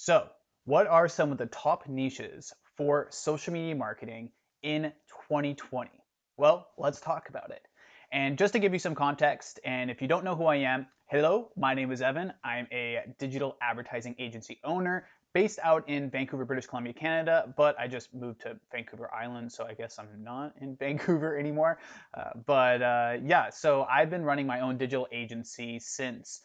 So, what are some of the top niches for social media marketing in 2020? Well, let's talk about it. And just to give you some context, and if you don't know who I am, hello, my name is Evan. I'm a digital advertising agency owner based out in Vancouver, British Columbia, Canada, but I just moved to Vancouver Island, so I guess I'm not in Vancouver anymore. Yeah, so I've been running my own digital agency since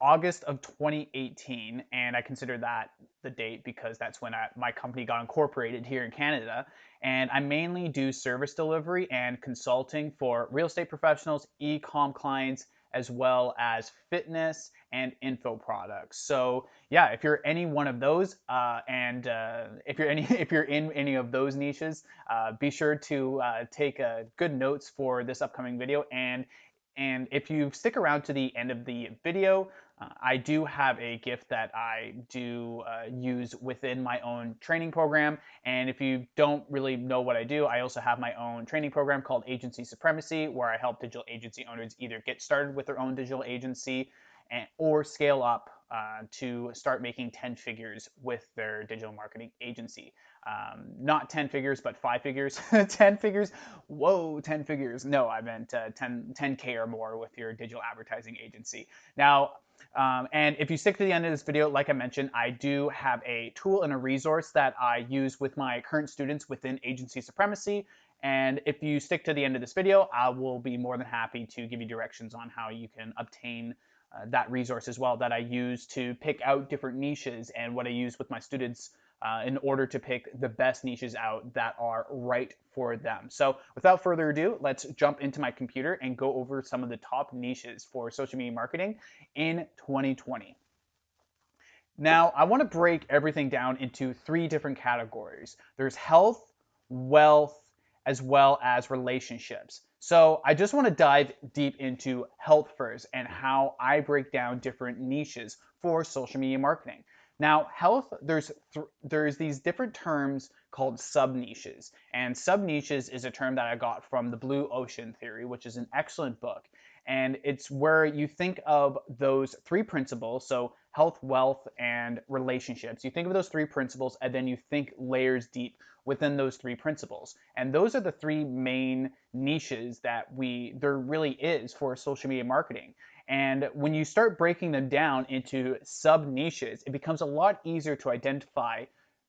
August of 2018, and I consider that the date because that's when my company got incorporated here in Canada. And I mainly do service delivery and consulting for real estate professionals, e-com clients, as well as fitness and info products. So yeah, if you're any one of those, if you're if you're in any of those niches, be sure to take good notes for this upcoming video. And if you stick around to the end of the video, I do have a gift that I do use within my own training program. And if you don't really know what I do, I also have my own training program called Agency Supremacy, where I help digital agency owners either get started with their own digital agency or scale up to start making 10 figures with their digital marketing agency. Not 10 figures, but 5 figures. 10 figures. Whoa, 10 figures. No, I meant 10K or more with your digital advertising agency. Now, and if you stick to the end of this video, like I mentioned, I do have a tool and a resource that I use with my current students within Agency Supremacy. And if you stick to the end of this video, I will be more than happy to give you directions on how you can obtain that resource as well, that I use to pick out different niches and what I use with my students in order to pick the best niches out that are right for them. So without further ado, let's jump into my computer and go over some of the top niches for social media marketing in 2020. Now, I want to break everything down into three different categories. There's health, wealth, as well as relationships. So I just want to dive deep into health first and how I break down different niches for social media marketing. Now, health, there's these different terms called sub-niches. And sub-niches is a term that I got from the Blue Ocean Theory, which is an excellent book. And it's where you think of those three principles, so health, wealth, and relationships. You think of those three principles, and then you think layers deep within those three principles. And those are the three main niches that there really is for social media marketing. And when you start breaking them down into sub niches, it becomes a lot easier to identify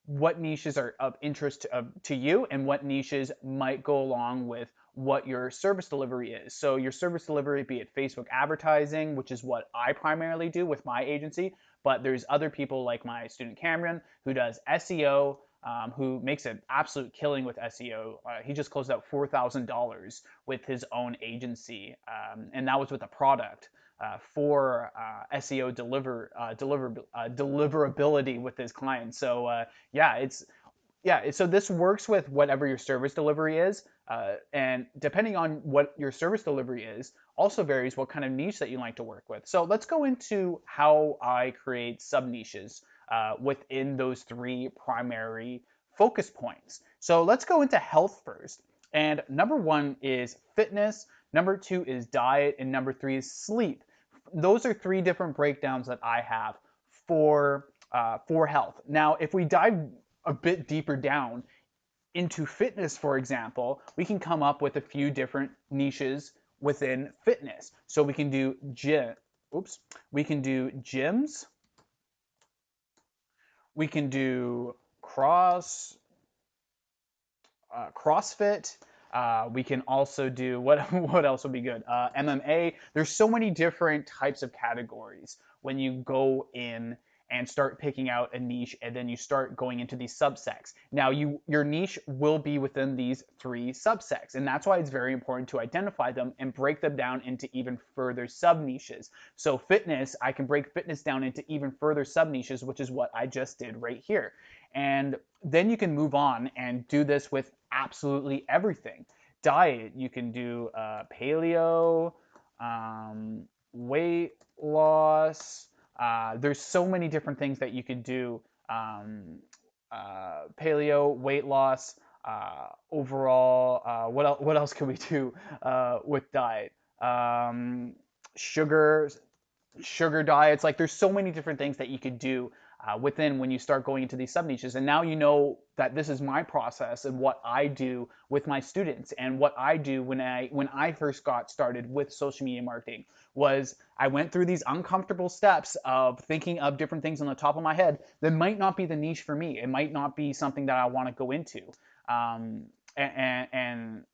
what niches are of interest to you and what niches might go along with what your service delivery is. So your service delivery, be it Facebook advertising, which is what I primarily do with my agency, but there's other people like my student Cameron who does SEO, who makes an absolute killing with SEO. He just closed out $4,000 with his own agency, and that was with a product for SEO deliverability with his clients. So so this works with whatever your service delivery is, and depending on what your service delivery is, also varies what kind of niche that you like to work with. So let's go into how I create sub niches within those three primary focus points. So let's go into health first. And number one is fitness, number two is diet, and number three is sleep. Those are three different breakdowns that I have for health. Now, if we dive a bit deeper down into fitness, for example, we can come up with a few different niches within fitness. So we can do we can do gyms, we can do CrossFit. We can also do what else would be good? MMA. There's so many different types of categories when you go in and start picking out a niche, and then you start going into these subsects. Now, your niche will be within these three subsects, and that's why it's very important to identify them and break them down into even further sub-niches. So fitness, I can break fitness down into even further sub-niches, which is what I just did right here. And then you can move on and do this with absolutely everything. Diet, you can do paleo, weight loss. There's so many different things that you could do. Paleo, weight loss, overall. What else can we do with diet? Sugar diets. Like there's so many different things that you could do within when you start going into these sub niches. And now you know that this is my process and what I do with my students, and what I do when I first got started with social media marketing was I went through these uncomfortable steps of thinking of different things on the top of my head that might not be the niche for me. It might not be something that I want to go into. Um, and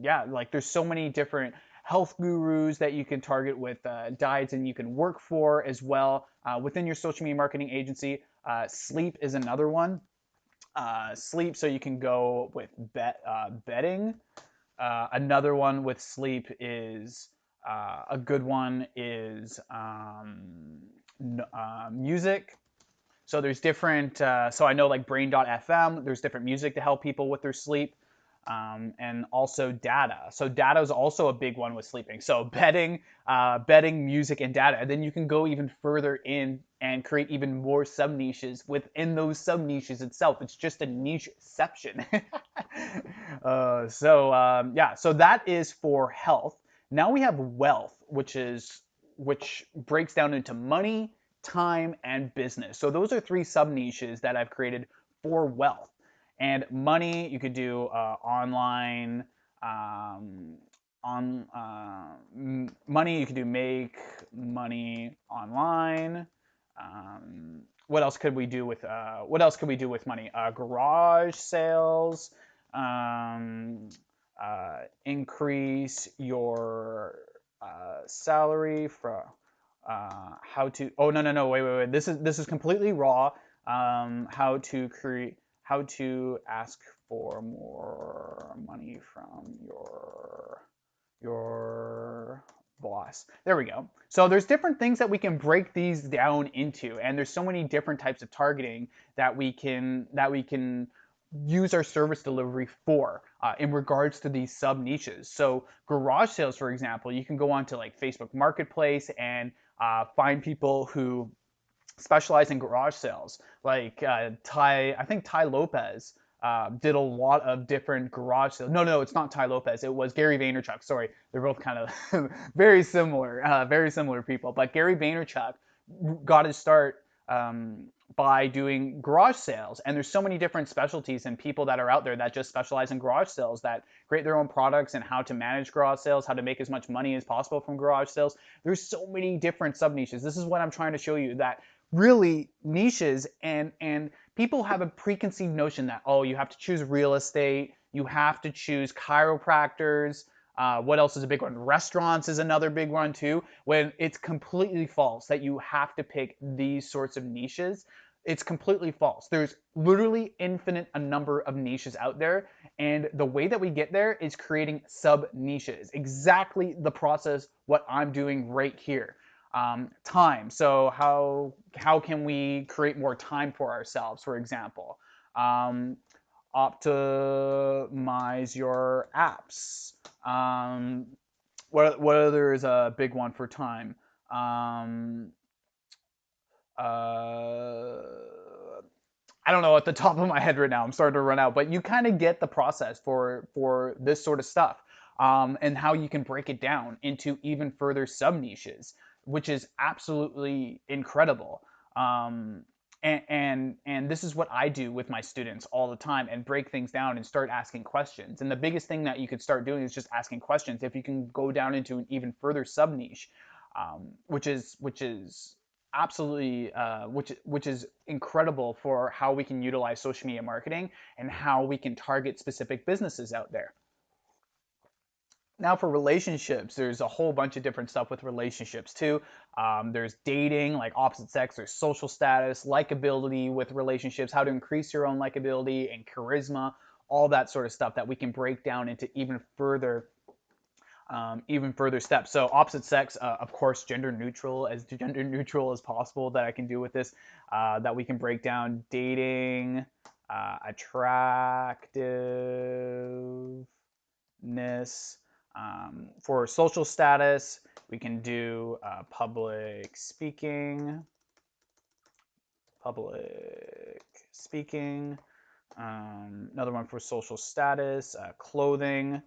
yeah, like there's so many different health gurus that you can target with diets, and you can work for as well within your social media marketing agency. Sleep is another one. Sleep, so you can go with bedding. Another one with sleep is a good one is music. So there's different, so I know like brain.fm, there's different music to help people with their sleep. And also data. So data is also a big one with sleeping. So bedding, music, and data. And then you can go even further in and create even more sub niches within those sub niches itself. It's just a nicheception. Yeah, so that is for health. Now we have wealth, which breaks down into money, time, and business. So those are three sub niches that I've created for wealth. And money, you could do online, money, you could do make money online. What else could we do with money? Garage sales, increase your salary for how to. Oh, no, wait. This is completely raw. How to ask for more money from your boss. There we go. So there's different things that we can break these down into, and there's so many different types of targeting that we can use our service delivery for in regards to these sub niches. So garage sales, for example, you can go onto like Facebook Marketplace and find people who specialize in garage sales. Like I think Ty Lopez did a lot of different garage sales. No, it's not Ty Lopez. It was Gary Vaynerchuk. Sorry, they're both kind of very similar people. But Gary Vaynerchuk got his start by doing garage sales. And there's so many different specialties and people that are out there that just specialize in garage sales, that create their own products and how to manage garage sales, how to make as much money as possible from garage sales. There's so many different sub niches. This is what I'm trying to show you, that really niches and people have a preconceived notion that, oh, you have to choose real estate, you have to choose chiropractors. What else is a big one? Restaurants is another big one too, when it's completely false that you have to pick these sorts of niches. It's completely false. There's literally infinite a number of niches out there, and the way that we get there is creating sub niches. Exactly the process what I'm doing right here. Time. So how can we create more time for ourselves, for example? Optimize your apps. What other is a big one for time? I don't know at the top of my head right now. I'm starting to run out, but you kind of get the process for this sort of stuff, and how you can break it down into even further sub niches, which is absolutely incredible. And this is what I do with my students all the time, and break things down and start asking questions. And the biggest thing that you could start doing is just asking questions. If you can go down into an even further sub niche, which is absolutely which is incredible for how we can utilize social media marketing and how we can target specific businesses out there. Now for relationships, there's a whole bunch of different stuff with relationships too. There's dating, like opposite sex, there's social status, likability with relationships, how to increase your own likability and charisma, all that sort of stuff that we can break down into even further steps. So opposite sex, of course, gender neutral as possible that I can do with this, that we can break down. Dating, attractiveness. For social status, we can do public speaking. Another one for social status, clothing.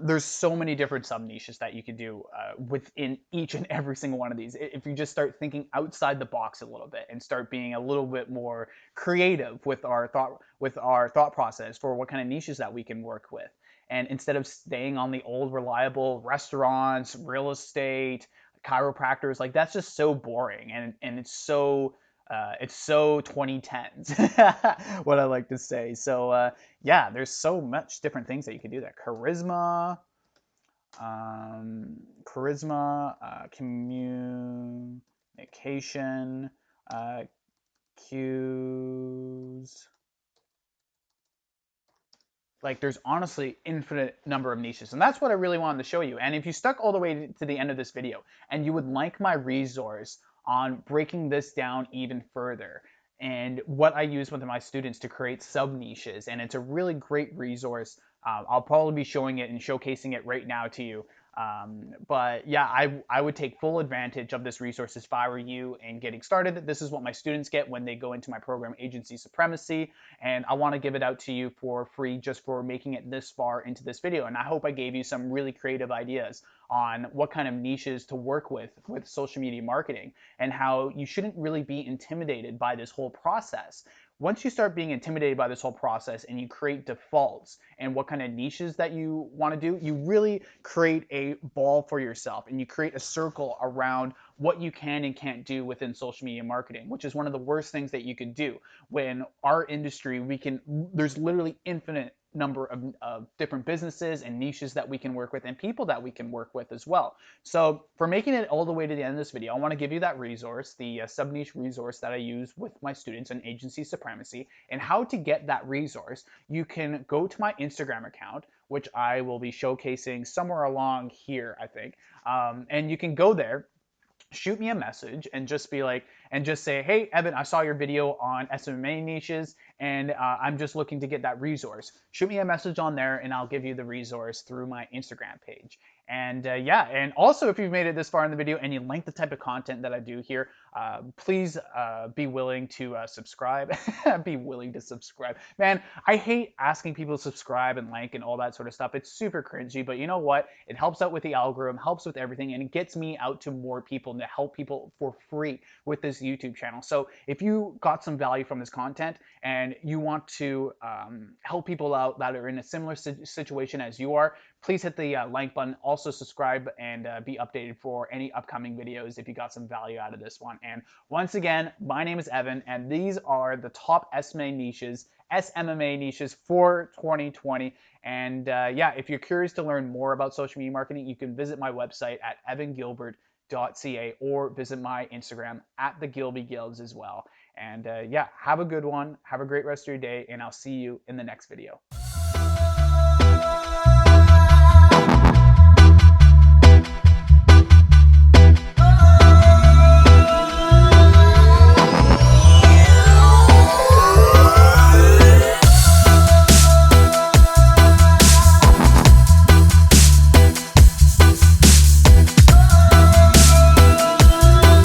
there's so many different sub niches that you could do within each and every single one of these. If you just start thinking outside the box a little bit and start being a little bit more creative with our thought process for what kind of niches that we can work with. And instead of staying on the old reliable restaurants, real estate, chiropractors, like that's just so boring and it's so 2010s, what I like to say. So yeah, there's so much different things that you can do there. Communication, cues. Like there's honestly infinite number of niches, and that's what I really wanted to show you. And if you stuck all the way to the end of this video and you would like my resource on breaking this down even further and what I use with my students to create sub niches, and it's a really great resource. I'll probably be showing it and showcasing it right now to you. But yeah, I would take full advantage of this resource if I were you and getting started. This is what my students get when they go into my program, Agency Supremacy, and I want to give it out to you for free just for making it this far into this video. And I hope I gave you some really creative ideas on what kind of niches to work with social media marketing and how you shouldn't really be intimidated by this whole process. Once you start being intimidated by this whole process and you create defaults and what kind of niches that you want to do, you really create a ball for yourself and you create a circle around what you can and can't do within social media marketing, which is one of the worst things that you could do. When our industry, there's literally infinite number of different businesses and niches that we can work with and people that we can work with as well. So for making it all the way to the end of this video, I want to give you that resource, the sub niche resource that I use with my students in Agency Supremacy. And how to get that resource, you can go to my Instagram account, which I will be showcasing somewhere along here, I think. And you can go there, shoot me a message and just be like, and just say, hey, Evan, I saw your video on SMMA niches and I'm just looking to get that resource. Shoot me a message on there and I'll give you the resource through my Instagram page. And yeah, and also if you've made it this far in the video and you like the type of content that I do here, please be willing to subscribe. Be willing to subscribe. Man, I hate asking people to subscribe and like and all that sort of stuff. It's super cringy, but you know what? It helps out with the algorithm, helps with everything, and it gets me out to more people and to help people for free with this YouTube channel. So if you got some value from this content and you want to help people out that are in a similar situation as you are, please hit the like button. Also subscribe and be updated for any upcoming videos if you got some value out of this one. And once again, my name is Evan, and these are the top SMMA niches for 2020. And yeah, if you're curious to learn more about social media marketing, you can visit my website at evangilbert.ca or visit my Instagram at thegilbygilbs as well. And yeah, have a good one. Have a great rest of your day, and I'll see you in the next video.